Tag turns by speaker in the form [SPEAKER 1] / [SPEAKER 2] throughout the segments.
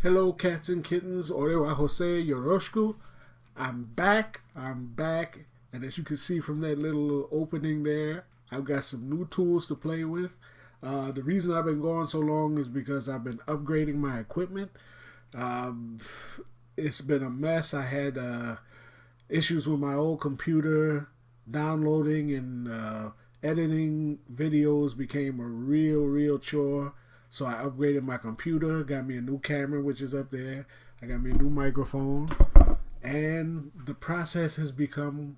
[SPEAKER 1] Hello, cats and kittens. Orewa Jose Yoroshku. I'm back. And as you can see from that little opening there, I've got some new tools to play with. The reason I've been going so long is because I've been upgrading my equipment. It's been a mess. I had issues with my old computer. Downloading and editing videos became a real chore. So I upgraded my computer, got me a new camera, which is up there. I got me a new microphone. And the process has become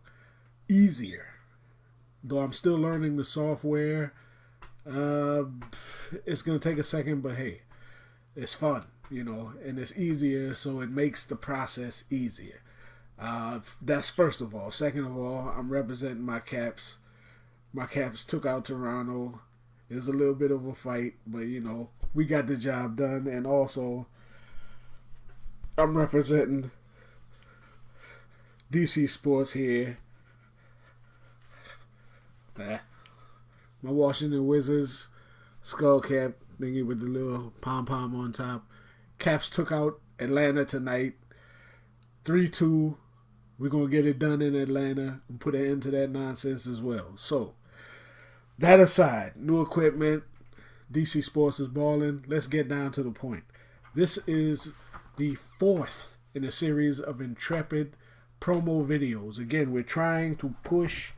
[SPEAKER 1] easier. Though I'm still learning the software. It's going to take a second, but hey, it's fun, and it's easier, so it makes the process easier. That's first of all. Second of all, I'm representing my Caps. My Caps took out Toronto. It was a little bit of a fight, but we got the job done. And also, I'm representing DC Sports here. My Washington Wizards skull cap thingy with the little pom-pom on top. Caps took out Atlanta tonight. 3-2. We're going to get it done in Atlanta and put an end to that nonsense as well. So, that aside, new equipment, DC Sports is balling. Let's get down to the point. This is the fourth in a series of Intrepid promo videos. Again, we're trying to push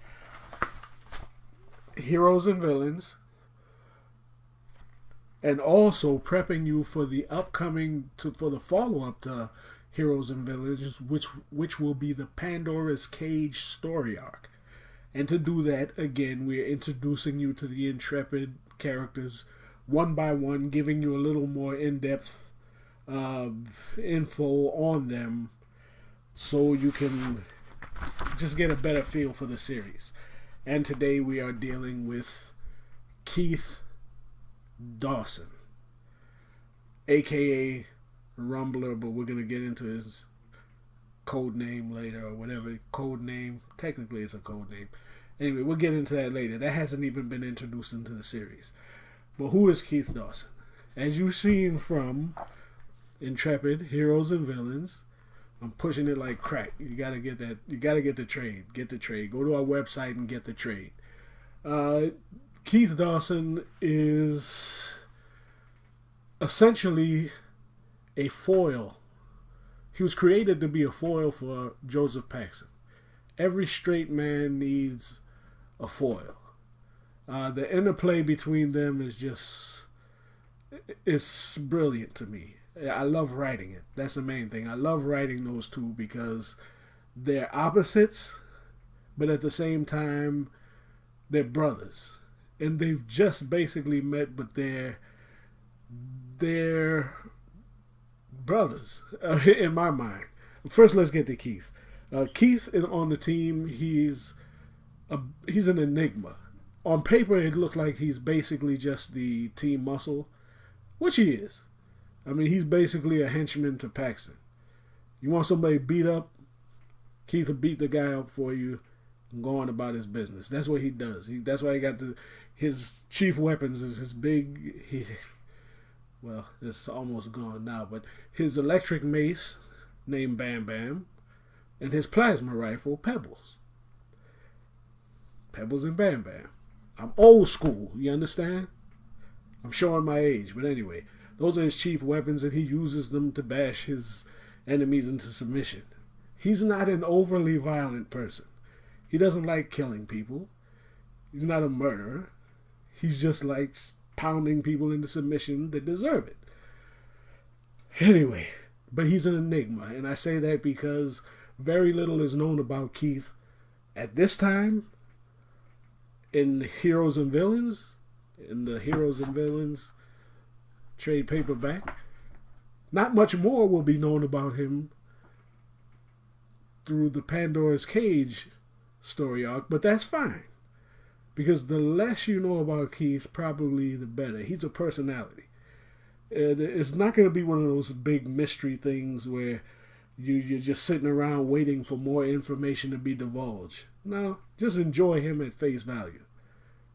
[SPEAKER 1] heroes and villains and also prepping you for the for the follow-up to Heroes and Villains, which will be the Pandora's Cage story arc. And to do that, again, we're introducing you to the Intrepid characters one by one, giving you a little more in-depth info on them so you can just get a better feel for the series. And today we are dealing with Keith Dawson, a.k.a. Rumbler, but we're going to get into his code name later, or whatever code name. Technically it's a code name. Anyway, we'll get into that later. That hasn't even been introduced into the series. But who is Keith Dawson? As you've seen from Intrepid, Heroes and Villains, I'm pushing it like crack. You gotta get that. You gotta get the trade. Get the trade. Go to our website and get the trade. Keith Dawson is essentially a foil. He was created to be a foil for Joseph Paxson. Every straight man needs a foil. The interplay between them is it's brilliant to me. I love writing it. That's the main thing. I love writing those two because they're opposites, but at the same time, they're brothers. And they've just basically met, but they're brothers, in my mind. First, let's get to Keith. Keith is on the team. He's an enigma. On paper, it looks like he's basically just the team muscle, which he is. I mean, he's basically a henchman to Paxson. You want somebody beat up, Keith will beat the guy up for you and go on about his business. That's what he does. That's why he got his chief weapons is his big... Well, it's almost gone now, but his electric mace, named Bam Bam, and his plasma rifle, Pebbles. Pebbles and Bam Bam. I'm old school, you understand? I'm showing my age, but anyway, those are his chief weapons, and he uses them to bash his enemies into submission. He's not an overly violent person. He doesn't like killing people. He's not a murderer. He's just like pounding people into submission that deserve it. Anyway, but he's an enigma, and I say that because very little is known about Keith at this time in Heroes and Villains, in the Heroes and Villains trade paperback. Not much more will be known about him through the Pandora's Cage story arc, but that's fine. Because the less you know about Keith, probably the better. He's a personality. It's not going to be one of those big mystery things where you're just sitting around waiting for more information to be divulged. No, just enjoy him at face value.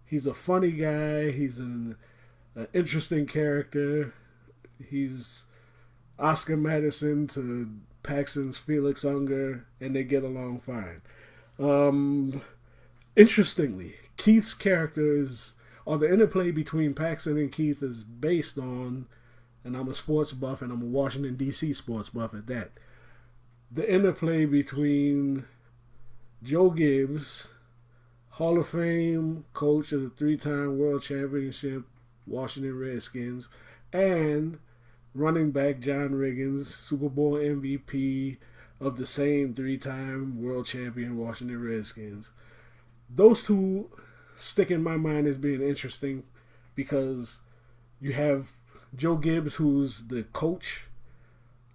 [SPEAKER 1] He's a funny guy. He's an interesting character. He's Oscar Madison to Paxton's Felix Unger, and they get along fine. Um, Interestingly, Keith's character is, or the interplay between Paxton and Keith is based on, and I'm a sports buff and I'm a Washington, D.C. sports buff at that, the interplay between Joe Gibbs, Hall of Fame coach of the 3-time World Championship Washington Redskins, and running back John Riggins, Super Bowl MVP of the same 3-time World Champion Washington Redskins. Those two stick in my mind as being interesting because you have Joe Gibbs, who's the coach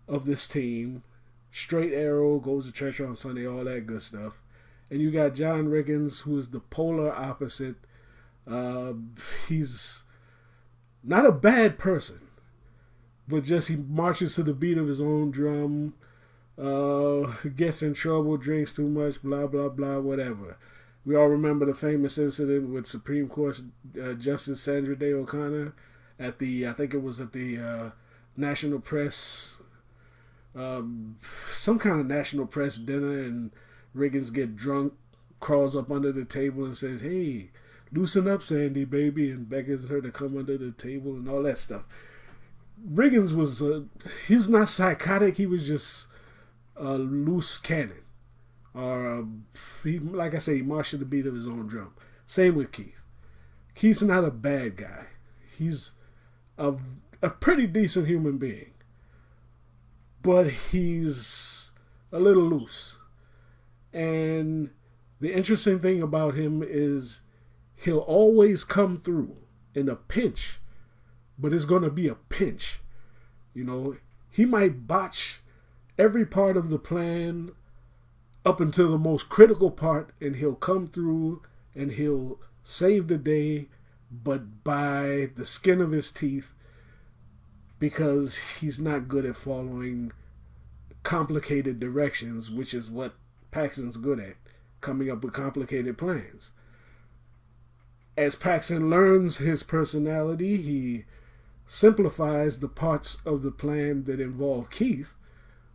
[SPEAKER 1] of this team, straight arrow, goes to church on Sunday, all that good stuff. And you got John Riggins, who is the polar opposite. He's not a bad person, but just he marches to the beat of his own drum, gets in trouble, drinks too much, blah, blah, blah, whatever. We all remember the famous incident with Supreme Court Justice Sandra Day O'Connor at the, I think it was at the National Press, some kind of National Press dinner, and Riggins get drunk, crawls up under the table and says, "Hey, loosen up, Sandy, baby," and beckons her to come under the table and all that stuff. Riggins was, he's not psychotic, he was just a loose cannon. Or, he, like I say, he marched to the beat of his own drum. Same with Keith. Keith's not a bad guy. He's a pretty decent human being. But he's a little loose. And the interesting thing about him is he'll always come through in a pinch. But it's going to be a pinch. You know, he might botch every part of the plan up until the most critical part, and he'll come through and he'll save the day, but by the skin of his teeth, because he's not good at following complicated directions, which is what Paxton's good at, coming up with complicated plans. As Paxton learns his personality, he simplifies the parts of the plan that involve Keith,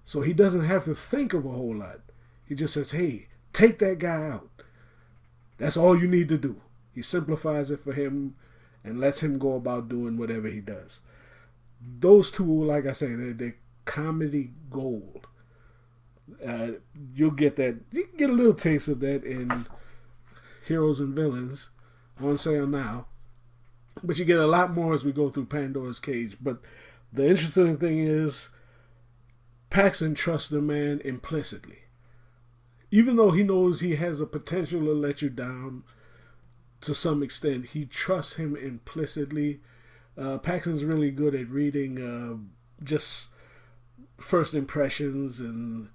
[SPEAKER 1] so he doesn't have to think of a whole lot. He just says, "Hey, take that guy out. That's all you need to do." He simplifies it for him and lets him go about doing whatever he does. Those two, like I say, they're comedy gold. You'll get that. You can get a little taste of that in Heroes and Villains on sale now. But you get a lot more as we go through Pandora's Cage. But the interesting thing is, Paxton trusts the man implicitly. Even though he knows he has a potential to let you down to some extent, he trusts him implicitly. Paxton's really good at reading just first impressions and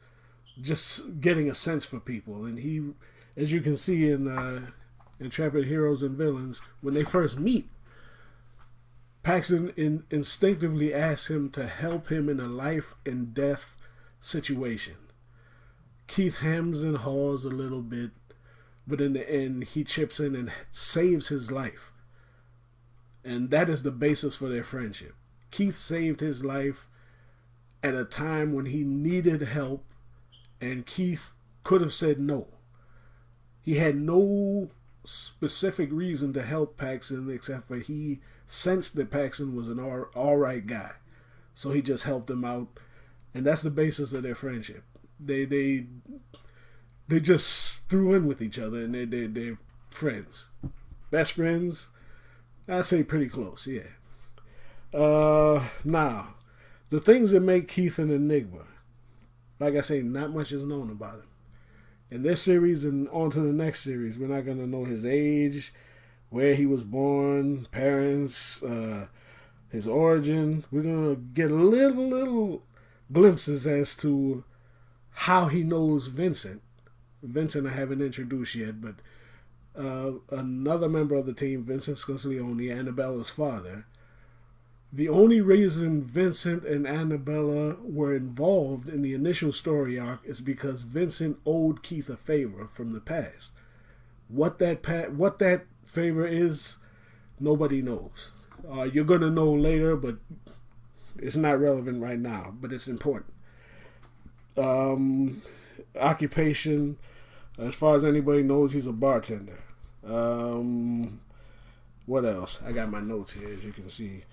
[SPEAKER 1] just getting a sense for people. And he, as you can see in Intrepid Heroes and Villains, when they first meet, Paxton instinctively asks him to help him in a life and death situation. Keith hems and haws a little bit, but in the end, he chips in and saves his life. And that is the basis for their friendship. Keith saved his life at a time when he needed help, and Keith could have said no. He had no specific reason to help Paxton except for he sensed that Paxton was an all right guy. So he just helped him out, and that's the basis of their friendship. They just threw in with each other, and they're friends, best friends. I say pretty close, yeah. Now, the things that make Keith an enigma, like I say, not much is known about him. In this series and on to the next series, we're not gonna know his age, where he was born, parents, his origin. We're gonna get little glimpses as to how he knows Vincent. Vincent I haven't introduced yet, but another member of the team, Vincent Scorsese, Annabella's father. The only reason Vincent and Annabella were involved in the initial story arc is because Vincent owed Keith a favor from the past. What that favor is, nobody knows. You're gonna know later, but It's not relevant right now, but it's important. Occupation, as far as anybody knows, he's a bartender. What else? I got my notes here, as you can see.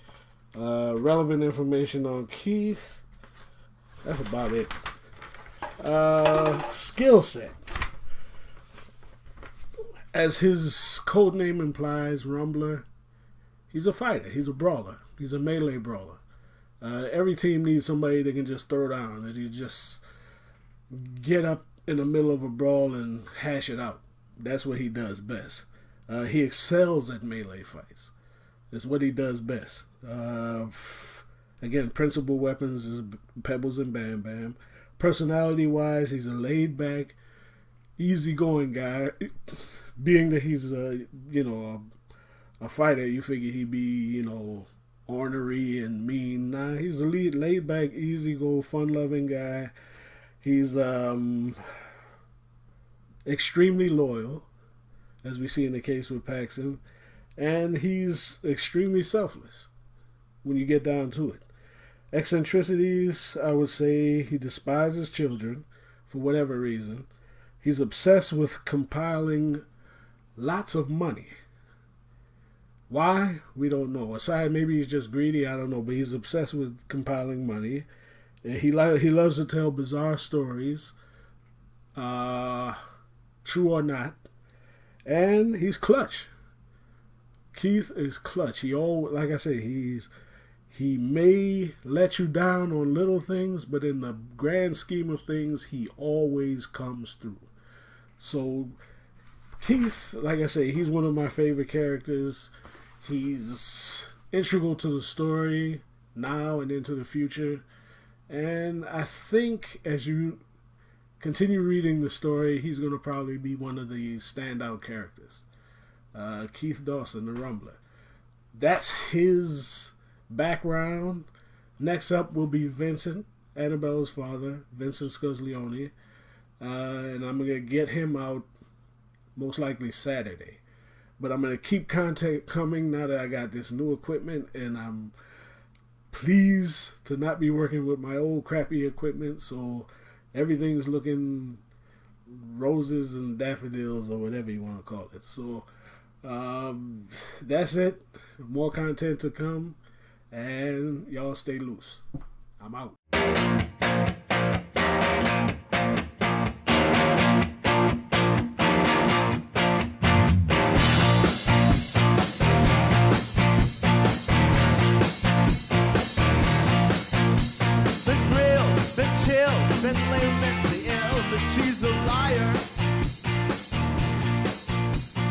[SPEAKER 1] Relevant information on Keith. That's about it. Skill set. As his code name implies, Rumbler, he's a fighter. He's a brawler. He's a melee brawler. Every team needs somebody that can just throw down, that you just get up in the middle of a brawl and hash it out. That's what he does best. He excels at melee fights. That's what he does best. Again, principal weapons is Pebbles and Bam Bam. Personality-wise, he's a laid-back, easygoing guy. Being that he's a fighter, you figure he'd be, ornery and mean. Nah, he's a laid-back, easy-go, fun-loving guy. He's extremely loyal, as we see in the case with Paxton, and he's extremely selfless when you get down to it. Eccentricities, I would say he despises children for whatever reason. He's obsessed with compiling lots of money. Why? We don't know. Aside, maybe he's just greedy, I don't know, but he's obsessed with compiling money. And he loves to tell bizarre stories, true or not. And he's clutch. Keith is clutch. Like I say, he may let you down on little things, but in the grand scheme of things, he always comes through. So Keith, like I say, he's one of my favorite characters. He's integral to the story now and into the future. And I think as you continue reading the story, he's going to probably be one of the standout characters. Keith Dawson, the Rumbler. That's his background. Next up will be Vincent, Annabella's father, Vincent Scozzleone. And I'm going to get him out most likely Saturday. But I'm going to keep content coming now that I got this new equipment, and I'm pleased to not be working with my old crappy equipment, so everything's looking roses and daffodils or whatever you want to call it. So that's it. More content to come, and y'all stay loose. I'm out.
[SPEAKER 2] Been lame mentally ill, but she's a liar.